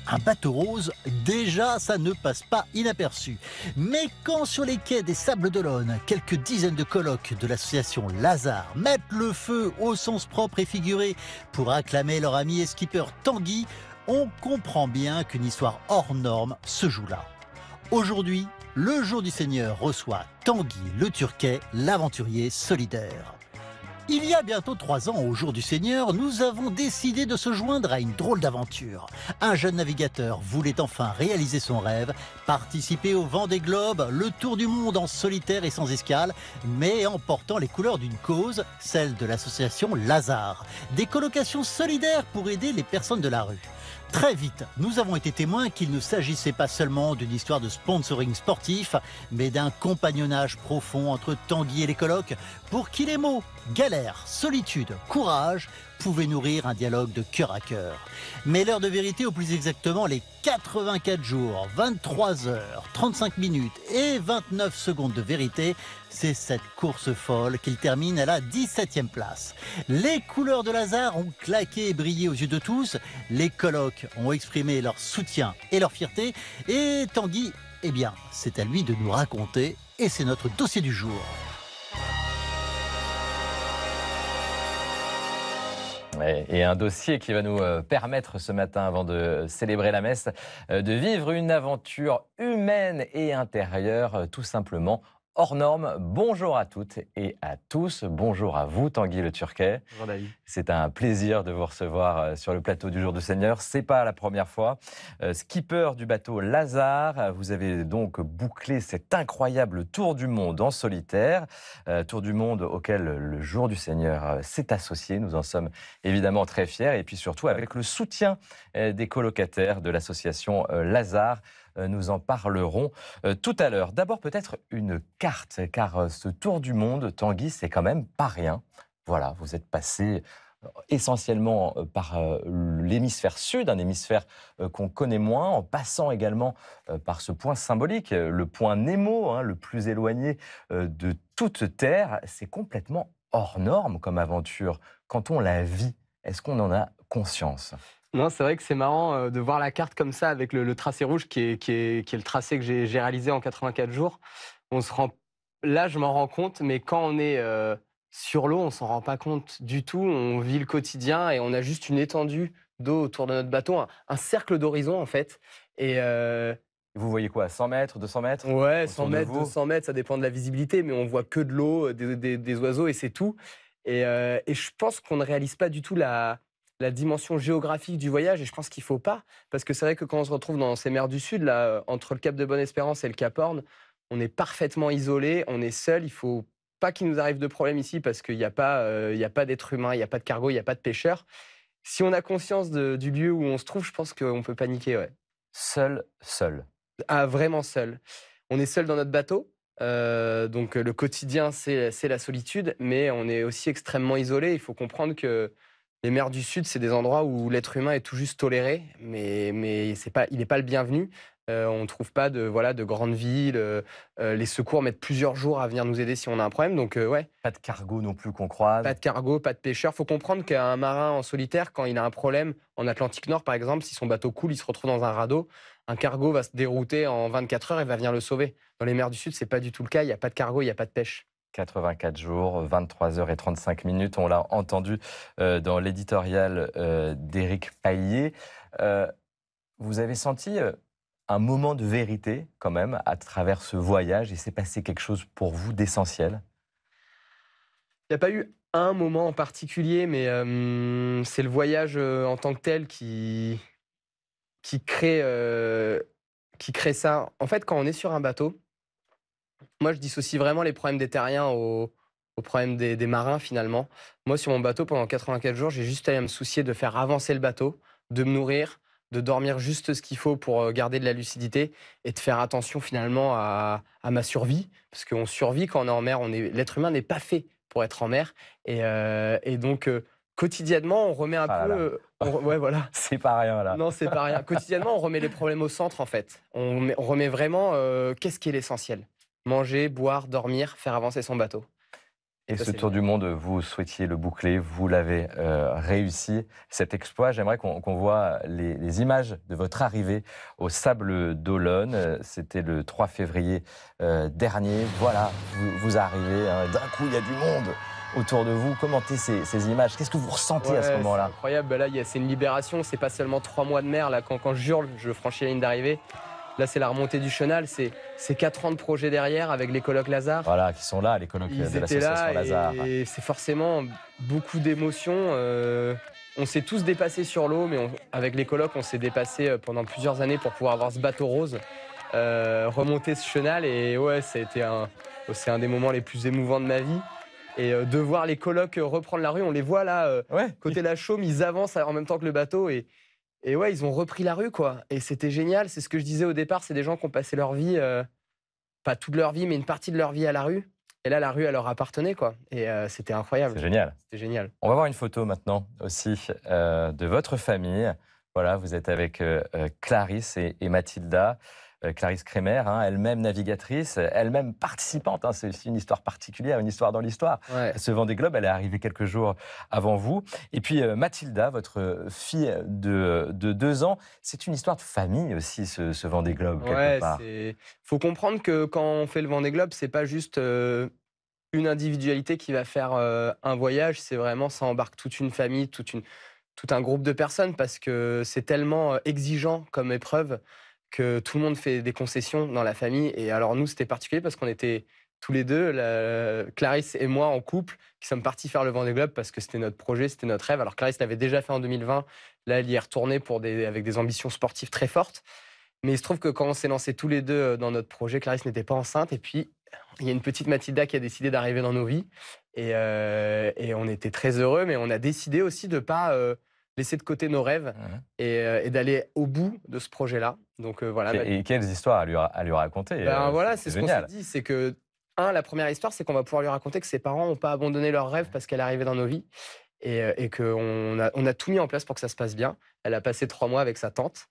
Un bateau rose, déjà, ça ne passe pas inaperçu. Mais quand sur les quais des Sables d'Olonne, quelques dizaines de colocs de l'association Lazare mettent le feu au sens propre et figuré pour acclamer leur ami et skipper Tanguy, on comprend bien qu'une histoire hors norme se joue là. Aujourd'hui, le jour du Seigneur reçoit Tanguy le Turquet, l'aventurier solidaire. Il y a bientôt 3 ans, au jour du Seigneur, nous avons décidé de se joindre à une drôle d'aventure. Un jeune navigateur voulait enfin réaliser son rêve, participer au Vendée Globe, le tour du monde en solitaire et sans escale, mais en portant les couleurs d'une cause, celle de l'association Lazare, des colocations solidaires pour aider les personnes de la rue. Très vite, nous avons été témoins qu'il ne s'agissait pas seulement d'une histoire de sponsoring sportif, mais d'un compagnonnage profond entre Tanguy et les colocs, pour qui les mots galère, solitude, courage pouvaient nourrir un dialogue de cœur à cœur. Mais l'heure de vérité, ou plus exactement les 84 jours, 23 heures, 35 minutes et 29 secondes de vérité, c'est cette course folle qu'il termine à la 17e place. Les couleurs de Lazare ont claqué et brillé aux yeux de tous, les colocs ont exprimé leur soutien et leur fierté, et Tanguy, eh bien, c'est à lui de nous raconter, et c'est notre dossier du jour. Ouais, et un dossier qui va nous permettre ce matin, avant de célébrer la messe, de vivre une aventure humaine et intérieure, tout simplement hors norme. Bonjour à toutes et à tous. Bonjour à vous, Tanguy le Turquet. Bonjour David. C'est un plaisir de vous recevoir sur le plateau du Jour du Seigneur. C'est pas la première fois. Skipper du bateau Lazare, vous avez donc bouclé cet incroyable tour du monde en solitaire. Tour du monde auquel le Jour du Seigneur s'est associé. Nous en sommes évidemment très fiers. Et puis surtout avec le soutien des colocataires de l'association Lazare. Nous en parlerons tout à l'heure. D'abord peut-être une carte, car ce tour du monde, Tanguy, c'est quand même pas rien. Voilà, vous êtes passé essentiellement par l'hémisphère sud, un hémisphère qu'on connaît moins, en passant également par ce point symbolique, le point Nemo, hein, le plus éloigné de toute Terre. C'est complètement hors norme comme aventure. Quand on la vit, est-ce qu'on en a conscience ? Non, c'est vrai que c'est marrant de voir la carte comme ça avec le tracé rouge qui est le tracé que j'ai réalisé en 84 jours. Là, je m'en rends compte, mais quand on est sur l'eau, on s'en rend pas compte du tout. On vit le quotidien et on a juste une étendue d'eau autour de notre bateau, un cercle d'horizon en fait. Et Vous voyez quoi, 100 mètres, 200 mètres ouais, autour 100 de mètres, vous ? 200 mètres, ça dépend de la visibilité, mais on voit que de l'eau, des oiseaux et c'est tout. Et je pense qu'on ne réalise pas du tout la dimension géographique du voyage, et je pense qu'il ne faut pas, parce que c'est vrai que quand on se retrouve dans ces mers du Sud, là, entre le Cap de Bonne-Espérance et le Cap Horn, on est parfaitement isolé, on est seul, il ne faut pas qu'il nous arrive de problème ici, parce qu'il n'y a pas d'être humain, il n'y a pas de cargo, il n'y a pas de pêcheurs. Si on a conscience du lieu où on se trouve, je pense qu'on peut paniquer, ouais. Seul. Ah, vraiment seul. On est seul dans notre bateau, donc le quotidien, c'est la solitude, mais on est aussi extrêmement isolé. Il faut comprendre que les mers du Sud, c'est des endroits où l'être humain est tout juste toléré, mais il n'est pas le bienvenu. On ne trouve pas de grandes villes. Les secours mettent plusieurs jours à venir nous aider si on a un problème. Donc, ouais, Pas de cargo non plus qu'on croise. pas de cargo, pas de pêcheurs. Il faut comprendre qu'un marin en solitaire, quand il a un problème en Atlantique Nord, par exemple, si son bateau coule, il se retrouve dans un radeau. Un cargo va se dérouter en 24 heures et va venir le sauver. Dans les mers du Sud, ce n'est pas du tout le cas. Il n'y a pas de cargo, il n'y a pas de pêche. 84 jours, 23 heures et 35 minutes. On l'a entendu dans l'éditorial d'Éric Paillet. Vous avez senti un moment de vérité quand même à travers ce voyage. Il s'est passé quelque chose pour vous d'essentiel? Il n'y a pas eu un moment en particulier, mais c'est le voyage en tant que tel qui crée, qui crée ça. En fait, quand on est sur un bateau, moi, je dissocie vraiment les problèmes des terriens aux problèmes des marins, finalement. Moi, sur mon bateau, pendant 84 jours, j'ai juste à me soucier de faire avancer le bateau, de me nourrir, de dormir juste ce qu'il faut pour garder de la lucidité et de faire attention, finalement, à ma survie. Parce qu'on survit quand on est en mer. L'être humain n'est pas fait pour être en mer. Et donc, quotidiennement, on remet un Ah là là. peu... ouais, voilà. C'est pas rien là. Non, c'est pas rien. Quotidiennement, on remet les problèmes au centre, en fait. On remet vraiment qu'est-ce qui est l'essentiel. Manger, boire, dormir, faire avancer son bateau. Et Ça, ce c'est tour du génial. monde, vous souhaitiez le boucler, vous l'avez réussi, cet exploit. J'aimerais qu'on voit les images de votre arrivée au Sable d'Olonne. C'était le 3 février dernier. Voilà, vous arrivez, hein, d'un coup, il y a du monde autour de vous. Commentez ces images. Qu'est-ce que vous ressentez à ce Ouais, c'est moment-là? incroyable. Bah là, c'est une libération. C'est pas seulement 3 mois de mer. Là, quand je hurle, je franchis la ligne d'arrivée. Là, c'est la remontée du chenal. C'est 4 ans de projet derrière avec les colocs Lazare. Voilà, qui sont là, les colloques Ils de étaient l'association là Lazare. et c'est forcément beaucoup d'émotions. On s'est tous dépassés sur l'eau, mais avec les colocs, on s'est dépassés pendant plusieurs années pour pouvoir avoir ce bateau rose, remonter ce chenal. Et ouais, c'est un des moments les plus émouvants de ma vie. Et de voir les colocs reprendre la rue, on les voit là, Ouais. côté la Chaume, ils avancent en même temps que le bateau. Et ouais, ils ont repris la rue, quoi. Et c'était génial. C'est ce que je disais au départ, c'est des gens qui ont passé leur vie, pas toute leur vie, mais une partie de leur vie à la rue. Et là, la rue, elle leur appartenait, quoi. Et c'était incroyable. C'est génial. C'était génial. On va voir une photo maintenant aussi de votre famille. Voilà, vous êtes avec Clarisse et Mathilda. Clarisse Kremer, hein, elle-même navigatrice, elle-même participante. Hein, c'est aussi une histoire particulière, une histoire dans l'histoire. Ouais. Ce Vendée Globe, elle est arrivée quelques jours avant vous. Et puis Mathilda, votre fille de 2 ans, c'est une histoire de famille aussi, ce Vendée Globe, quelque Ouais, part. faut comprendre que quand on fait le Vendée Globe, c'est pas juste une individualité qui va faire un voyage, c'est vraiment, ça embarque toute une famille, tout un groupe de personnes parce que c'est tellement exigeant comme épreuve que tout le monde fait des concessions dans la famille. Et alors nous, c'était particulier parce qu'on était tous les deux, Clarisse et moi en couple, qui sommes partis faire le Vendée Globe parce que c'était notre projet, c'était notre rêve. Alors Clarisse l'avait déjà fait en 2020, là elle y est retournée avec des ambitions sportives très fortes. Mais il se trouve que quand on s'est lancés tous les deux dans notre projet, Clarisse n'était pas enceinte. Et puis, il y a une petite Mathilda qui a décidé d'arriver dans nos vies. Et on était très heureux, mais on a décidé aussi de ne pas laisser de côté nos rêves Mhm. et d'aller au bout de ce projet-là. Donc voilà. Et quelles histoires à lui raconter. Ben voilà, c'est C'est ce qu'on s'est génial. dit. C'est que, la première histoire, c'est qu'on va pouvoir lui raconter que ses parents n'ont pas abandonné leur rêve parce qu'elle est arrivée dans nos vies. Et qu'on on a tout mis en place pour que ça se passe bien. Elle a passé 3 mois avec sa tante.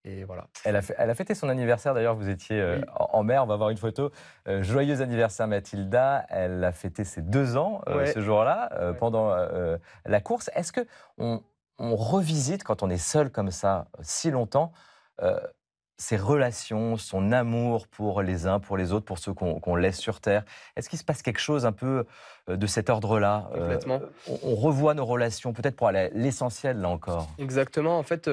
Et voilà. Elle a fêté son anniversaire, d'ailleurs, vous étiez Oui. en mer, on va voir une photo. Joyeux anniversaire Mathilda, elle a fêté ses 2 ans Ouais. ce jour-là, Ouais. pendant la course. Est-ce qu'on revisite, quand on est seul comme ça, si longtemps, euh, ses relations, son amour pour les uns, pour les autres, pour ceux qu'on laisse sur Terre? Est-ce qu'il se passe quelque chose un peu de cet ordre-là? Complètement. On revoit nos relations, peut-être pour aller à l'essentiel, là encore. Exactement. En fait,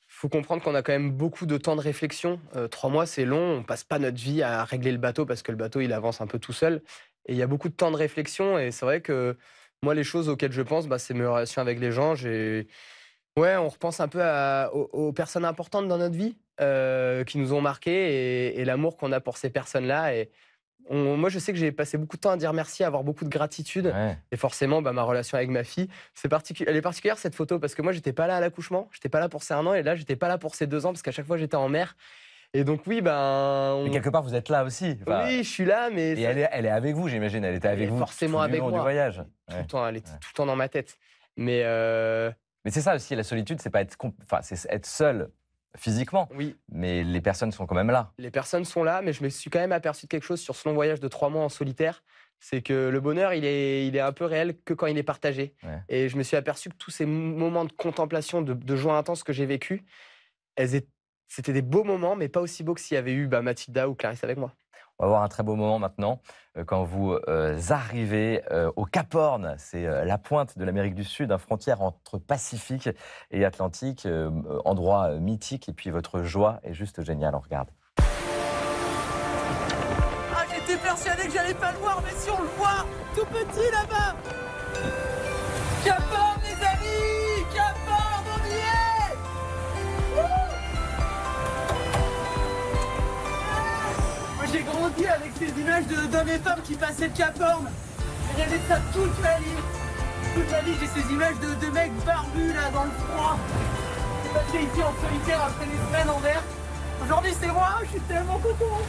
faut comprendre qu'on a quand même beaucoup de temps de réflexion. 3 mois, c'est long. On passe pas notre vie à régler le bateau parce que le bateau, il avance un peu tout seul. Et il y a beaucoup de temps de réflexion. Et c'est vrai que moi, les choses auxquelles je pense, bah, c'est mes relations avec les gens. Ouais, on repense un peu aux personnes importantes dans notre vie qui nous ont marqués et l'amour qu'on a pour ces personnes-là. Et moi, je sais que j'ai passé beaucoup de temps à dire merci, à avoir beaucoup de gratitude. Ouais. Et forcément, bah, ma relation avec ma fille, elle est particulière cette photo parce que moi, j'étais pas là à l'accouchement, j'étais pas là pour ses 1 an et là, j'étais pas là pour ses 2 ans parce qu'à chaque fois, j'étais en mer. Et donc, oui, Mais quelque part, vous êtes là aussi. Enfin, oui, je suis là, mais et elle est avec vous, j'imagine. Elle était elle avec est vous forcément tout du avec long du moi. voyage. Tout Ouais. le temps, elle était Ouais. tout le temps dans ma tête. Mais Mais c'est ça aussi, la solitude, c'est pas être, enfin, c'est être seul physiquement, oui, mais les personnes sont quand même là. les personnes sont là, mais je me suis quand même aperçu de quelque chose sur ce long voyage de 3 mois en solitaire. C'est que le bonheur, il est un peu réel que quand il est partagé. Ouais. Et je me suis aperçu que tous ces moments de contemplation, de joie intense que j'ai vécu, c'était des beaux moments, mais pas aussi beaux que s'il y avait eu Mathilda ou Clarisse avec moi. On va voir un très beau moment maintenant quand vous arrivez au Cap Horn. C'est la pointe de l'Amérique du Sud, une frontière entre Pacifique et Atlantique, endroit mythique. Et puis votre joie est juste géniale, on regarde. Ah, j'étais persuadé que j'allais pas le voir, mais si on le voit, tout petit là-bas. Cap Horn, les amis, Cap Horn, on y est. Moi, j'ai grandi avec ces images d'hommes et femmes qui passaient le Cap Horn. J'ai rêvé de ça toute ma vie. Toute ma vie, j'ai ces images de mecs barbus là dans le froid. J'ai passé ici en solitaire après des semaines en mer. Aujourd'hui, c'est moi, je suis tellement content.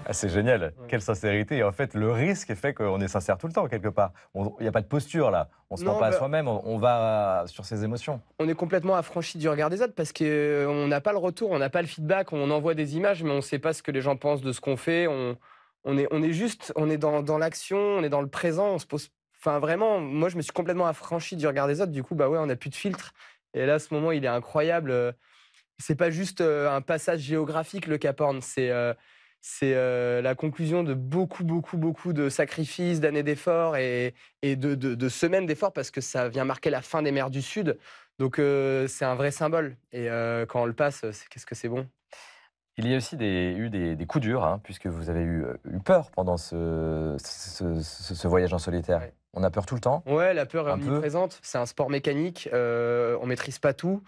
Ah, c'est génial, Ouais. quelle sincérité. Et en fait, le risque fait qu'on est sincère tout le temps, quelque part. Il n'y a pas de posture là. On ne se ment Non, pas à bah- soi-même, on va sur ses émotions. On est complètement affranchi du regard des autres parce qu'on n'a pas le retour, on n'a pas le feedback, on envoie des images, mais on ne sait pas ce que les gens pensent de ce qu'on fait. on est juste, on est dans l'action, on est dans le présent, on se pose. Enfin, vraiment, moi, je me suis complètement affranchi du regard des autres. Du coup, bah ouais, on n'a plus de filtre. Et là, ce moment, il est incroyable. C'est pas juste un passage géographique, le Cap Horn. C'est la conclusion de beaucoup, beaucoup, beaucoup de sacrifices, d'années d'efforts et de semaines d'efforts parce que ça vient marquer la fin des mers du Sud. Donc, c'est un vrai symbole. Et quand on le passe, qu'est-ce que c'est bon. Il y a aussi eu des coups durs, hein, puisque vous avez eu peur pendant ce voyage en solitaire. Ouais. On a peur tout le temps? Ouais, la peur est Un peu. omniprésente. C'est un sport mécanique. On maîtrise pas tout.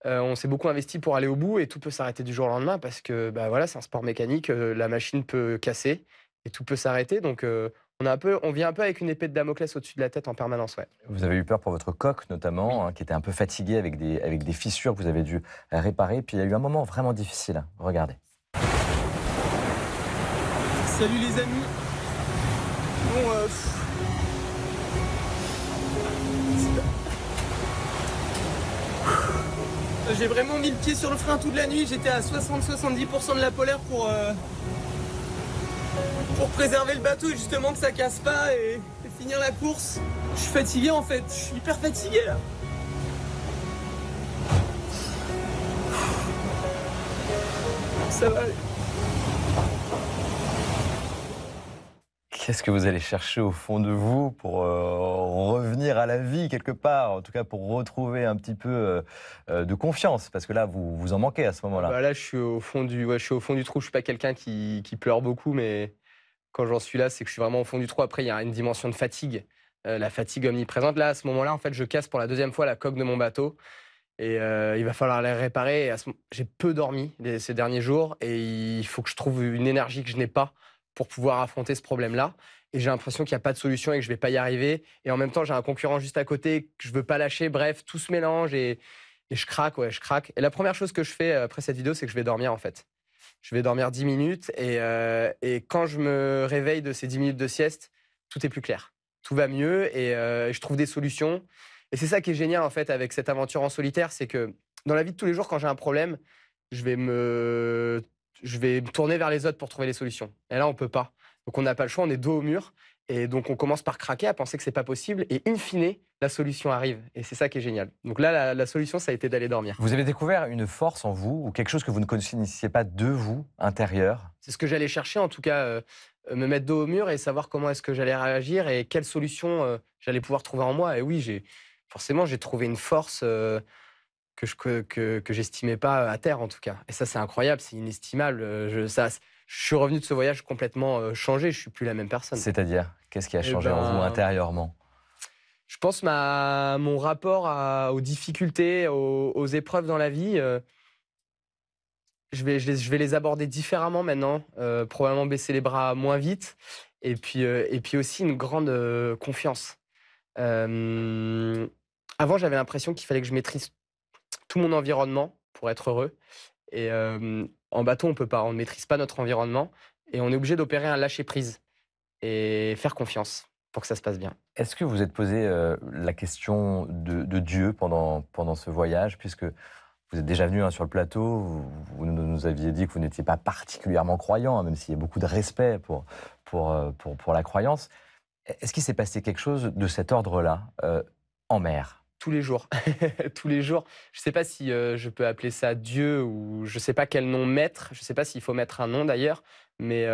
On s'est beaucoup investi pour aller au bout et tout peut s'arrêter du jour au lendemain parce que bah voilà, c'est un sport mécanique. La machine peut casser et tout peut s'arrêter. Donc on vient un peu avec une épée de Damoclès au-dessus de la tête en permanence. Ouais. Vous avez eu peur pour votre coque notamment, Oui. hein, qui était un peu fatiguée avec des fissures que vous avez dû réparer. Puis il y a eu un moment vraiment difficile. Regardez. Salut les amis. Bon, j'ai vraiment mis le pied sur le frein toute la nuit. J'étais à 60-70% de la polaire pour préserver le bateau et justement que ça casse pas et finir la course. Je suis fatigué en fait. Je suis hyper fatigué là. Ça va aller. Qu'est-ce que vous allez chercher au fond de vous pour revenir à la vie quelque part, en tout cas pour retrouver un petit peu de confiance? Parce que là, vous en manquez à ce moment-là. Bah là, je suis au fond du trou. Je suis pas quelqu'un qui pleure beaucoup, mais quand j'en suis là, c'est que je suis vraiment au fond du trou. Après, il y a une dimension de fatigue, la fatigue omniprésente. Là, à ce moment-là, en fait, je casse pour la deuxième fois la coque de mon bateau et il va falloir la réparer. Et j'ai peu dormi ces derniers jours et il faut que je trouve une énergie que je n'ai pas pour pouvoir affronter ce problème-là. Et j'ai l'impression qu'il n'y a pas de solution et que je ne vais pas y arriver. Et en même temps, j'ai un concurrent juste à côté que je ne veux pas lâcher. Bref, tout se mélange et je craque, ouais, je craque. Et la première chose que je fais après cette vidéo, c'est que je vais dormir en fait. Je vais dormir 10 minutes et quand je me réveille de ces 10 minutes de sieste, tout est plus clair. Tout va mieux et je trouve des solutions. Et c'est ça qui est génial en fait avec cette aventure en solitaire, c'est que dans la vie de tous les jours, quand j'ai un problème, je vais me tourner vers les autres pour trouver les solutions. Et là, on peut pas. Donc on n'a pas le choix, on est dos au mur. Et donc on commence par craquer, à penser que c'est pas possible. Et in fine, la solution arrive. Et c'est ça qui est génial. Donc là, la solution, ça a été d'aller dormir. Vous avez découvert une force en vous ou quelque chose que vous ne connaissiez pas de vous, intérieur? C'est ce que j'allais chercher, en tout cas, me mettre dos au mur et savoir comment est-ce que j'allais réagir et quelle solution j'allais pouvoir trouver en moi. Et oui, forcément, j'ai trouvé une force que j'estimais pas à terre, en tout cas. Et ça, c'est incroyable, c'est inestimable. Je suis revenu de ce voyage complètement changé, je suis plus la même personne. C'est-à-dire, qu'est-ce qui a Eh changé en vous ben, intérieurement? Je pense mon rapport aux difficultés, aux épreuves dans la vie, je vais les aborder différemment maintenant, probablement baisser les bras moins vite et puis aussi une grande confiance. Avant, j'avais l'impression qu'il fallait que je maîtrise tout mon environnement pour être heureux et en bateau, on peut pas, on ne maîtrise pas notre environnement et on est obligé d'opérer un lâcher-prise et faire confiance pour que ça se passe bien. Est-ce que vous êtes posé la question de Dieu pendant ce voyage, puisque vous êtes déjà venu sur le plateau, vous nous aviez dit que vous n'étiez pas particulièrement croyant, hein, même s'il y a beaucoup de respect pour la croyance. Est-ce qu'il s'est passé quelque chose de cet ordre-là en mer? Tous les jours. Tous les jours. Je ne sais pas si je peux appeler ça Dieu ou je ne sais pas quel nom mettre. Je ne sais pas s'il faut mettre un nom d'ailleurs. Mais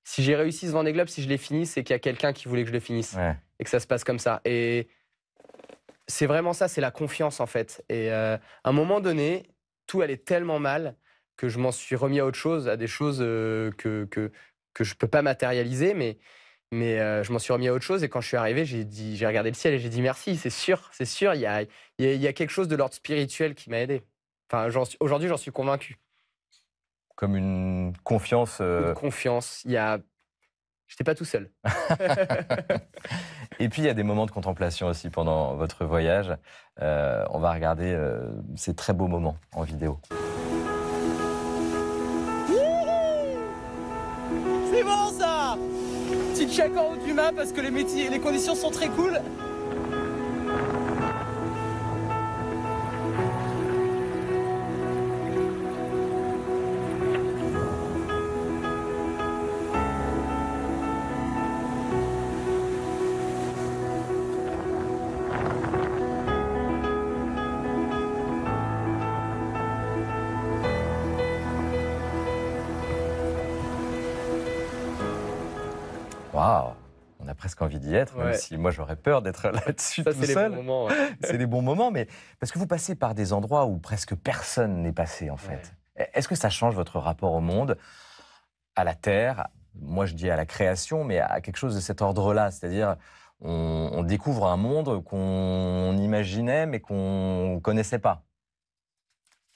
si j'ai réussi ce Vendée Globe, si je l'ai fini, c'est qu'il y a quelqu'un qui voulait que je le finisse. Ouais. Et que ça se passe comme ça. Et c'est vraiment ça, c'est la confiance en fait. Et à un moment donné, tout allait tellement mal que je m'en suis remis à autre chose, à des choses que je ne peux pas matérialiser. Mais je m'en suis remis à autre chose et quand je suis arrivé, j'ai regardé le ciel et j'ai dit merci, c'est sûr, il y a quelque chose de l'ordre spirituel qui m'a aidé. Enfin, aujourd'hui, j'en suis convaincu. Comme une confiance. Une confiance, j'étais pas tout seul. Et puis il y a des moments de contemplation aussi pendant votre voyage. On va regarder ces très beaux moments en vidéo. C'est bon ça. Petite chaque en haut du mât parce que les conditions sont très cool. Waouh! On a presque envie d'y être, même Ouais. si moi j'aurais peur d'être là-dessus Ça, tout c'est les seul. bons moments. Ouais. C'est des bons moments, mais parce que vous passez par des endroits où presque personne n'est passé, en fait. Est-ce que ça change votre rapport au monde, à la Terre? Moi, je dis à la création, mais à quelque chose de cet ordre-là. C'est-à-dire, on découvre un monde qu'on imaginait, mais qu'on ne connaissait pas.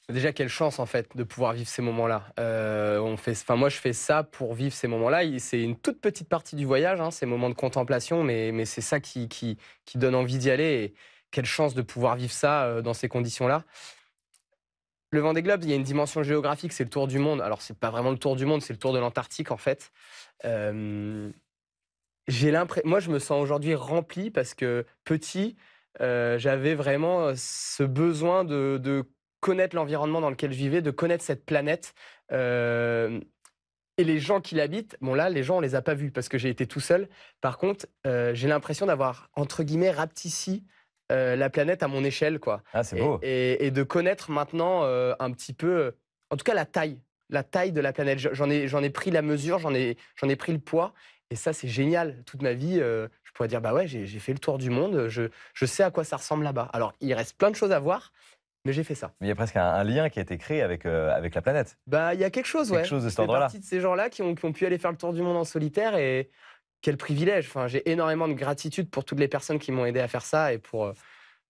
Déjà, quelle chance en fait de pouvoir vivre ces moments-là. Moi, je fais ça pour vivre ces moments-là. C'est une toute petite partie du voyage, hein, ces moments de contemplation, mais c'est ça qui donne envie d'y aller. Et quelle chance de pouvoir vivre ça dans ces conditions-là. Le Vendée Globe, il y a une dimension géographique, c'est le tour du monde. Alors, c'est pas vraiment le tour du monde, c'est le tour de l'Antarctique en fait. Euh, Moi, je me sens aujourd'hui rempli parce que petit, j'avais vraiment ce besoin de connaître l'environnement dans lequel je vivais, de connaître cette planète. Et les gens qui l'habitent, bon là, les gens, on les a pas vus parce que j'ai été tout seul. Par contre, j'ai l'impression d'avoir, entre guillemets, rapetissé la planète à mon échelle, quoi. Ah, c'est beau. Et de connaître maintenant un petit peu, en tout cas la taille de la planète. J'en ai pris la mesure, j'en ai pris le poids. Et ça, c'est génial. Toute ma vie, je pourrais dire, bah ouais, j'ai fait le tour du monde, je sais à quoi ça ressemble là-bas. Alors, il reste plein de choses à voir, mais j'ai fait ça. Mais il y a presque un lien qui a été créé avec la planète. Bah, il y a quelque chose, ouais. Quelque chose de Je cet fais ordre-là. partie de ces gens-là qui ont pu aller faire le tour du monde en solitaire et quel privilège. Enfin, j'ai énormément de gratitude pour toutes les personnes qui m'ont aidé à faire ça et pour.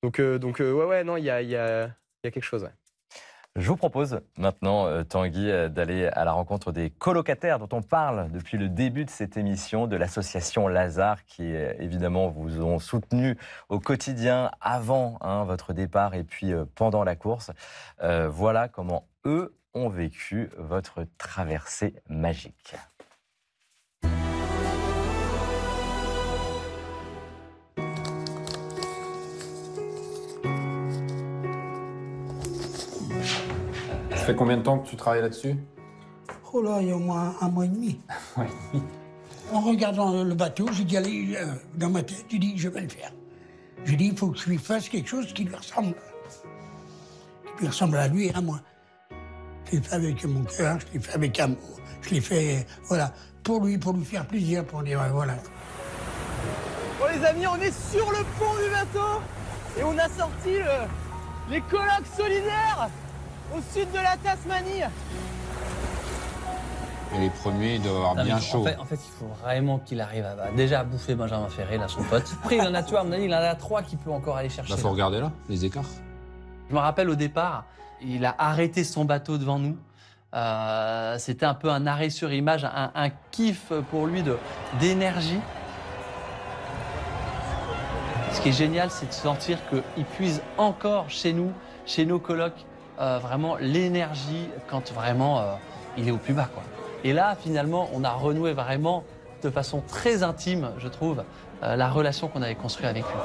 Ouais, non, il y a quelque chose, ouais. Je vous propose maintenant, Tanguy, d'aller à la rencontre des colocataires dont on parle depuis le début de cette émission, de l'association Lazare, qui évidemment vous ont soutenu au quotidien avant votre départ et puis pendant la course. Voilà comment eux ont vécu votre traversée magique. Ça fait combien de temps que tu travailles là-dessus? Oh là, il y a au moins un mois et demi. Ouais. En regardant le bateau, j'ai dit, allez, dans ma tête, j'ai dit, je vais le faire. J'ai dit, il faut que je lui fasse quelque chose qui lui ressemble. Qui lui ressemble à lui et à moi. Je l'ai fait avec mon cœur, je l'ai fait avec amour. Je l'ai fait, voilà, pour lui faire plaisir, pour dire, voilà. Bon les amis, on est sur le pont du bateau et on a sorti les colloques solidaires au sud de la Tasmanie. Et les premiers, ils doivent avoir bien chaud. En fait, il faut vraiment qu'il arrive déjà à bouffer Benjamin Ferré, là, son pote. Après, il en a, tu vois, à mon avis, il en a 3 qu'il peut encore aller chercher. Bah, faut regarder là, les écarts. Je me rappelle au départ, il a arrêté son bateau devant nous. C'était un peu un arrêt sur image, un kiff pour lui d'énergie. Ce qui est génial, c'est de sentir qu'il puise encore chez nous, chez nos colocs, vraiment l'énergie quand vraiment il est au plus bas, quoi. Et là, finalement, on a renoué vraiment de façon très intime, je trouve, la relation qu'on avait construite avec lui.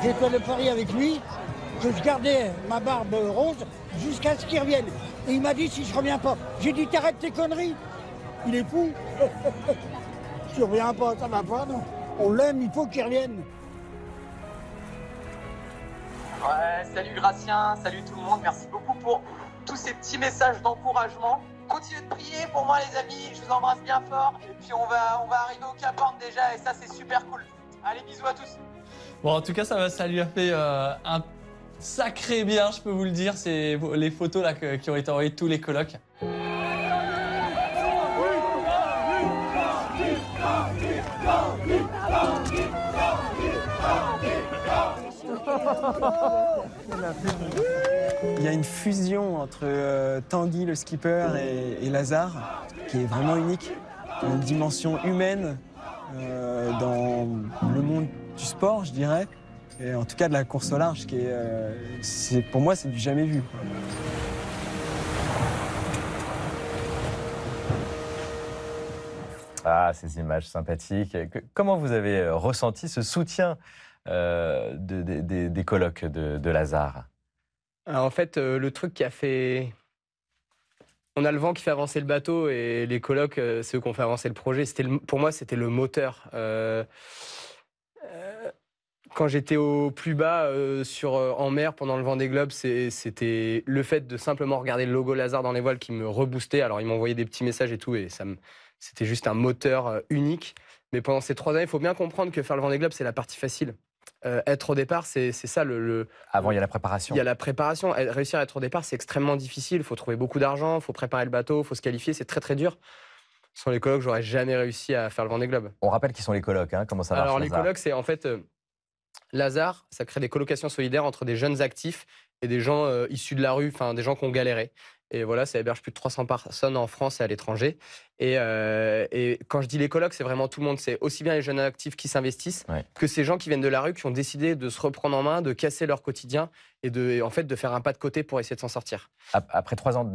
J'ai fait le pari avec lui que je gardais ma barbe rose jusqu'à ce qu'il revienne. Et il m'a dit, si je reviens pas, j'ai dit, t'arrêtes tes conneries. Il est fou. Si je reviens pas, ça va pas, non. On l'aime, il faut qu'il revienne. Ouais, salut Gracien, salut tout le monde, merci beaucoup pour tous ces petits messages d'encouragement. Continuez de prier pour moi les amis, je vous embrasse bien fort. Et puis on va arriver au Cap Horn déjà et ça c'est super cool. Allez, bisous à tous. Bon, en tout cas, ça lui a fait un sacré bien, je peux vous le dire. C'est les photos là, qui ont été envoyées de tous les colocs. Il y a une fusion entre Tanguy, le skipper, et Lazare, qui est vraiment unique. Une dimension humaine dans le monde du sport, je dirais. Et en tout cas de la course au large, qui est, pour moi, c'est du jamais vu. Ah, ces images sympathiques. Comment vous avez ressenti ce soutien des colocs de Lazare? Alors, en fait, le truc qui a fait. On a le vent qui fait avancer le bateau et les colocs, c'est eux qui ont fait avancer le projet. Pour moi, c'était le moteur. Quand j'étais au plus bas en mer pendant le Vendée Globe, c'était le fait de simplement regarder le logo Lazare dans les voiles qui me reboostait. Alors, ils m'envoyaient des petits messages et tout, et ça c'était juste un moteur unique. Mais pendant ces 3 années, il faut bien comprendre que faire le Vendée Globe, c'est la partie facile. Être au départ, c'est ça Avant, il y a la préparation. Il y a la préparation. Réussir à être au départ, c'est extrêmement difficile. Il faut trouver beaucoup d'argent, il faut préparer le bateau, il faut se qualifier. C'est très très dur. Sans les colocs, j'aurais jamais réussi à faire le Vendée Globe. On rappelle qui sont les colocs, hein, comment ça marche. Alors les Lazare. colocs, c'est en fait Lazare, ça crée des colocations solidaires entre des jeunes actifs et des gens issus de la rue, enfin des gens qui ont galéré. Et voilà, ça héberge plus de 300 personnes en France et à l'étranger. Et quand je dis les colocs, c'est vraiment tout le monde. C'est aussi bien les jeunes actifs qui s'investissent que ces gens qui viennent de la rue, qui ont décidé de se reprendre en main, de casser leur quotidien et en fait de faire un pas de côté pour essayer de s'en sortir. Après 3 ans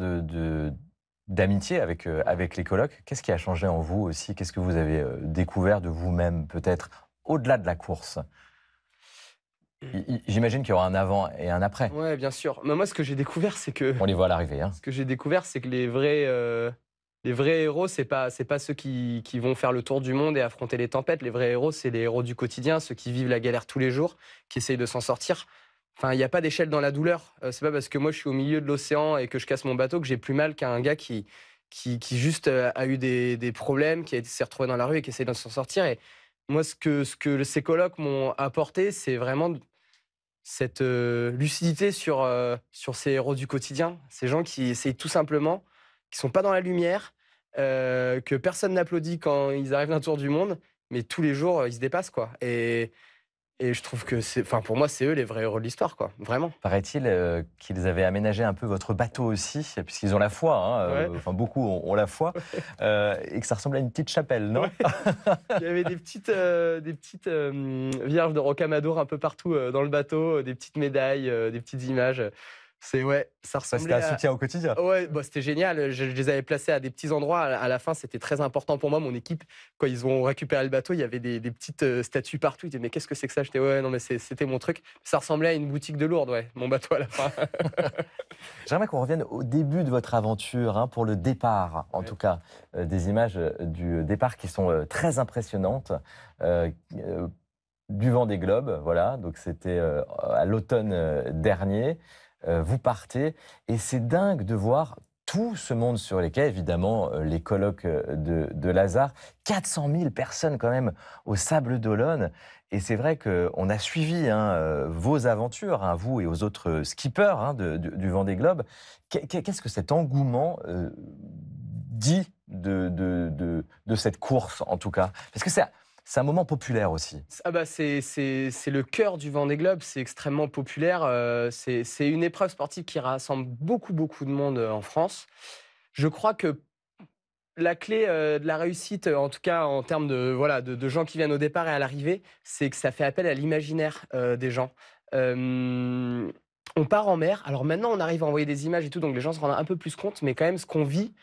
d'amitié avec les colocs, qu'est-ce qui a changé en vous aussi? Qu'est-ce que vous avez découvert de vous-même, peut-être, au-delà de la course? J'imagine qu'il y aura un avant et un après. Ouais, bien sûr. Mais moi, ce que j'ai découvert, c'est que... On les voit à l'arrivée. Hein. Ce que j'ai découvert, c'est que les vrais héros, c'est pas ceux qui vont faire le tour du monde et affronter les tempêtes. Les vrais héros, c'est les héros du quotidien, ceux qui vivent la galère tous les jours, qui essayent de s'en sortir. Enfin, il n'y a pas d'échelle dans la douleur. C'est pas parce que moi, je suis au milieu de l'océan et que je casse mon bateau que j'ai plus mal qu'un gars qui juste a eu des problèmes, qui s'est retrouvé dans la rue et qui essaie de s'en sortir. Et moi, ce que ces colocs m'ont apporté, c'est vraiment cette lucidité sur ces héros du quotidien. Ces gens qui essayent tout simplement, qui sont pas dans la lumière, que personne n'applaudit quand ils arrivent d'un tour du monde, mais tous les jours, ils se dépassent, quoi. Et je trouve que pour moi, c'est eux les vrais héros de l'histoire, quoi. Vraiment. Paraît-il qu'ils avaient aménagé un peu votre bateau aussi, puisqu'ils ont la foi, hein, enfin beaucoup ont la foi, et que ça ressemble à une petite chapelle, non? Il y avait des petites vierges de Rocamadour un peu partout dans le bateau, des petites médailles, des petites images. Ça ressemblait C'était un soutien au quotidien. Ouais, c'était génial. Je les avais placés à des petits endroits. À la fin, c'était très important pour moi. Mon équipe, quand ils ont récupéré le bateau, il y avait des petites statues partout. Ils disaient, mais qu'est-ce que c'est que ça? J'étais, ouais, non, mais c'était mon truc. Ça ressemblait à une boutique de Lourdes, mon bateau à la fin. J'aimerais qu'on revienne au début de votre aventure, hein, pour le départ, en tout cas. Des images du départ qui sont très impressionnantes. Du Vendée Globe, voilà. Donc c'était à l'automne dernier. Vous partez et c'est dingue de voir tout ce monde sur les quais, évidemment les colocs de Lazare, 400 000 personnes quand même au Sable d'Olonne. Et c'est vrai qu'on a suivi vos aventures, vous et aux autres skippers du Vendée Globe. Qu'est-ce que cet engouement dit de cette course, en tout cas? Parce que c'est un moment populaire aussi. Ah bah c'est le cœur du Vendée Globe, c'est extrêmement populaire. C'est une épreuve sportive qui rassemble beaucoup de monde en France. Je crois que la clé de la réussite, en tout cas en termes de gens qui viennent au départ et à l'arrivée, c'est que ça fait appel à l'imaginaire des gens. On part en mer. Alors maintenant, on arrive à envoyer des images et tout, donc les gens se rendent un peu plus compte, mais quand même, ce qu'on vit,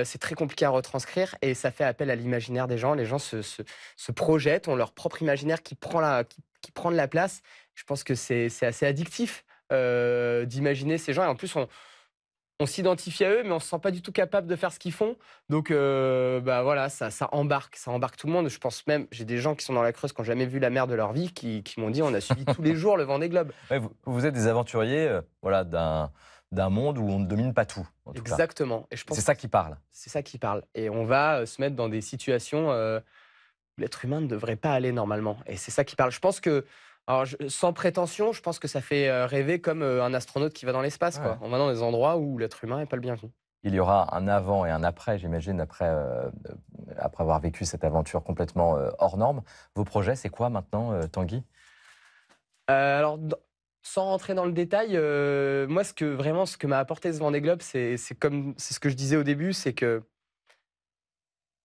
c'est très compliqué à retranscrire et ça fait appel à l'imaginaire des gens. Les gens se projettent, ont leur propre imaginaire qui prend de la place. Je pense que c'est assez addictif d'imaginer ces gens. Et en plus, on s'identifie à eux, mais on ne se sent pas du tout capable de faire ce qu'ils font. Donc, ça embarque tout le monde. Je pense même, j'ai des gens qui sont dans la Creuse, qui n'ont jamais vu la mer de leur vie, qui m'ont dit, on a suivi tous les jours le Vendée Globe. Ouais, vous êtes des aventuriers d'un monde où on ne domine pas tout. Exactement. Et je pense c'est ça qui parle. C'est ça qui parle. Et on va se mettre dans des situations où l'être humain ne devrait pas aller normalement. Et c'est ça qui parle. Je pense que, sans prétention, je pense que ça fait rêver comme un astronaute qui va dans l'espace. Ouais. On va dans des endroits où l'être humain n'est pas le bienvenu. Il y aura un avant et un après, j'imagine, après avoir vécu cette aventure complètement hors norme. Vos projets, c'est quoi maintenant, Tanguy? Sans rentrer dans le détail, moi, ce que m'a apporté ce Vendée Globe, c'est ce que je disais au début, c'est que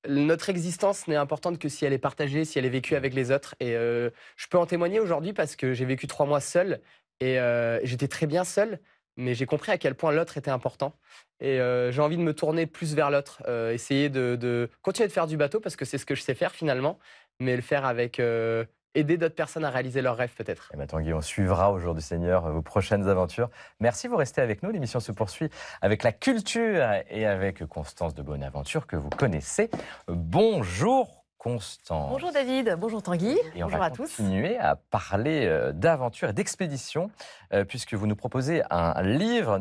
notre existence n'est importante que si elle est partagée, si elle est vécue avec les autres. Et je peux en témoigner aujourd'hui parce que j'ai vécu 3 mois seul et j'étais très bien seul, mais j'ai compris à quel point l'autre était important. Et j'ai envie de me tourner plus vers l'autre, essayer de continuer de faire du bateau parce que c'est ce que je sais faire finalement, mais le faire avec... aider d'autres personnes à réaliser leurs rêves peut-être. Et Tanguy, on suivra au jour du Seigneur vos prochaines aventures. Merci, vous restez avec nous. L'émission se poursuit avec la culture et avec Constance de Bonaventure que vous connaissez. Bonjour Constance. Bonjour David, bonjour Tanguy, Et on bonjour va à tous. continuer à parler d'aventure et d'expédition, puisque vous nous proposez un livre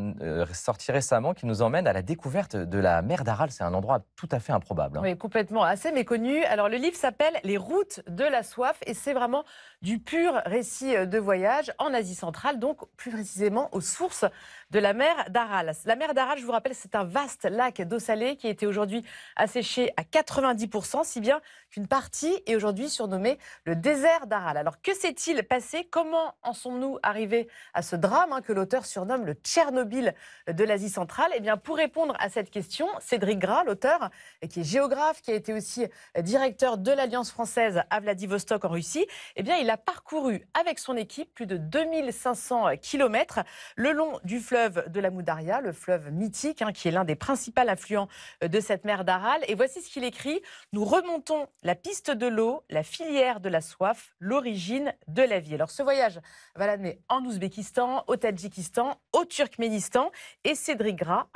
sorti récemment qui nous emmène à la découverte de la mer d'Aral. C'est un endroit tout à fait improbable. Oui, complètement, assez méconnu. Alors le livre s'appelle Les routes de la soif et c'est vraiment du pur récit de voyage en Asie centrale, donc plus précisément aux sources de la mer d'Aral. La mer d'Aral, je vous rappelle, c'est un vaste lac d'eau salée qui a été aujourd'hui asséché à 90%, si bien qu'une partie est aujourd'hui surnommée le désert d'Aral. Alors que s'est-il passé? Comment en sommes-nous arrivés à ce drame que l'auteur surnomme le Tchernobyl de l'Asie centrale? Eh bien, pour répondre à cette question, Cédric Gras, l'auteur, qui est géographe, qui a été aussi directeur de l'Alliance française à Vladivostok en Russie, eh bien, il a parcouru avec son équipe plus de 2500 kilomètres le long du fleuve de l'Amou-Daria, le fleuve mythique, qui est l'un des principaux affluents de cette mer d'Aral. Et voici ce qu'il écrit: nous remontons la piste de l'eau, la filière de la soif, l'origine de la vie. Alors ce voyage va l'amener en Ouzbékistan, au Tadjikistan, au Turkménistan. Et Cédric Gras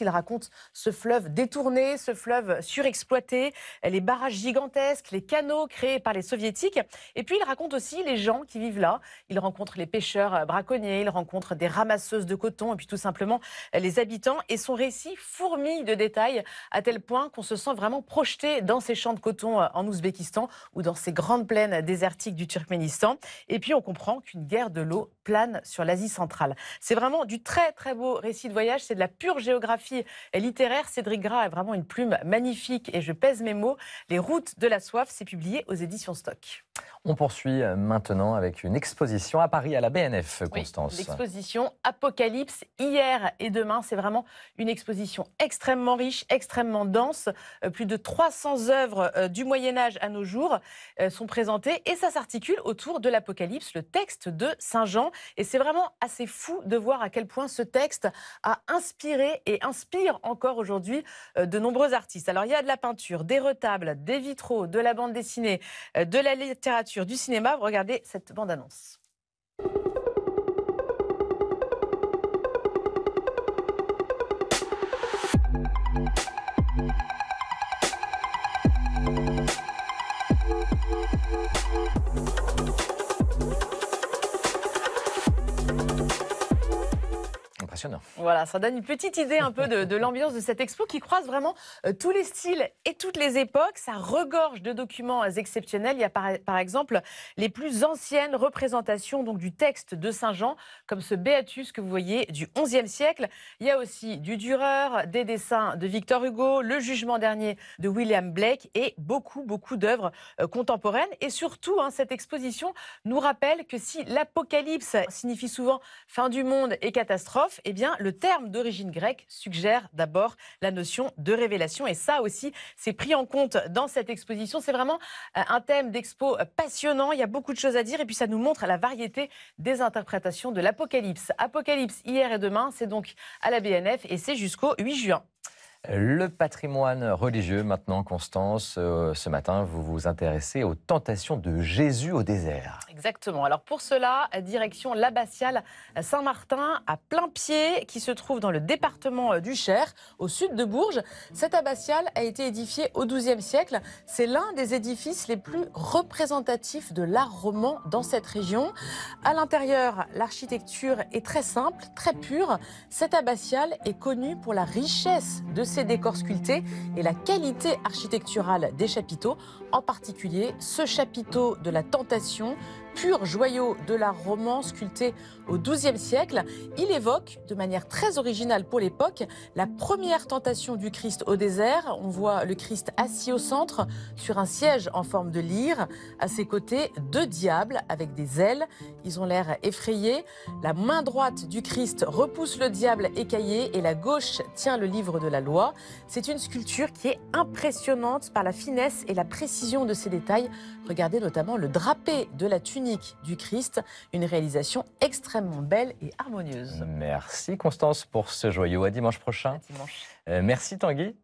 il raconte ce fleuve détourné, ce fleuve surexploité, les barrages gigantesques, les canaux créés par les soviétiques. Et puis il raconte aussi les gens qui vivent là. Il rencontre les pêcheurs braconniers, il rencontre des ramasseuses de coton et puis tout simplement les habitants. Et son récit fourmille de détails à tel point qu'on se sent vraiment projeté dans ces champs de coton en Ouzbékistan ou dans ces grandes plaines désertiques du Turkménistan. Et puis on comprend qu'une guerre de l'eau plane sur l'Asie centrale. C'est vraiment du très très beau récit de voyage, c'est de la pure géographie littéraire. Cédric Gras a vraiment une plume magnifique et je pèse mes mots. Les routes de la soif, c'est publié aux éditions Stock. On poursuit maintenant avec une exposition à Paris, à la BNF, Constance. Oui, l'exposition Apocalypse, hier et demain. C'est vraiment une exposition extrêmement riche, extrêmement dense. Plus de 300 œuvres du Moyen-Âge à nos jours sont présentées et ça s'articule autour de l'Apocalypse, le texte de Saint Jean. Et c'est vraiment assez fou de voir à quel point ce texte a inspiré et inspire encore aujourd'hui de nombreux artistes. Alors il y a de la peinture, des retables, des vitraux, de la bande dessinée, de la littérature, du cinéma. Regardez cette bande-annonce. Impressionnant. Voilà, ça donne une petite idée un peu de l'ambiance de cette expo qui croise vraiment tous les styles et toutes les époques. Ça regorge de documents exceptionnels. Il y a par exemple les plus anciennes représentations donc, du texte de Saint Jean, comme ce Béatus que vous voyez du XIe siècle. Il y a aussi du Dürer, des dessins de Victor Hugo, le Jugement dernier de William Blake et beaucoup d'œuvres contemporaines. Et surtout, cette exposition nous rappelle que si l'apocalypse signifie souvent fin du monde et catastrophe, eh bien, le terme d'origine grecque suggère d'abord la notion de révélation. Et ça aussi, c'est pris en compte dans cette exposition. C'est vraiment un thème d'expo passionnant. Il y a beaucoup de choses à dire. Et puis, ça nous montre la variété des interprétations de l'Apocalypse. Apocalypse, hier et demain, c'est donc à la BNF et c'est jusqu'au 8 juin. Le patrimoine religieux maintenant, Constance. Ce matin, vous vous intéressez aux tentations de Jésus au désert. Exactement. Alors pour cela, direction l'abbatiale Saint-Martin à Plain-Pied qui se trouve dans le département du Cher, au sud de Bourges. Cette abbatiale a été édifiée au XIIe siècle. C'est l'un des édifices les plus représentatifs de l'art roman dans cette région. À l'intérieur, l'architecture est très simple, très pure. Cette abbatiale est connue pour la richesse de ses décors sculptés et la qualité architecturale des chapiteaux, en particulier ce chapiteau de la Tentation, pur joyau de l'art roman sculpté au XIIe siècle. Il évoque, de manière très originale pour l'époque, la première tentation du Christ au désert. On voit le Christ assis au centre sur un siège en forme de lyre. À ses côtés, deux diables avec des ailes. Ils ont l'air effrayés. La main droite du Christ repousse le diable écaillé et la gauche tient le livre de la loi. C'est une sculpture qui est impressionnante par la finesse et la précision de ses détails. Regardez notamment le drapé de la tunique du Christ, une réalisation extrêmement belle et harmonieuse. Merci Constance pour ce joyau. À dimanche prochain. À dimanche. Merci Tanguy.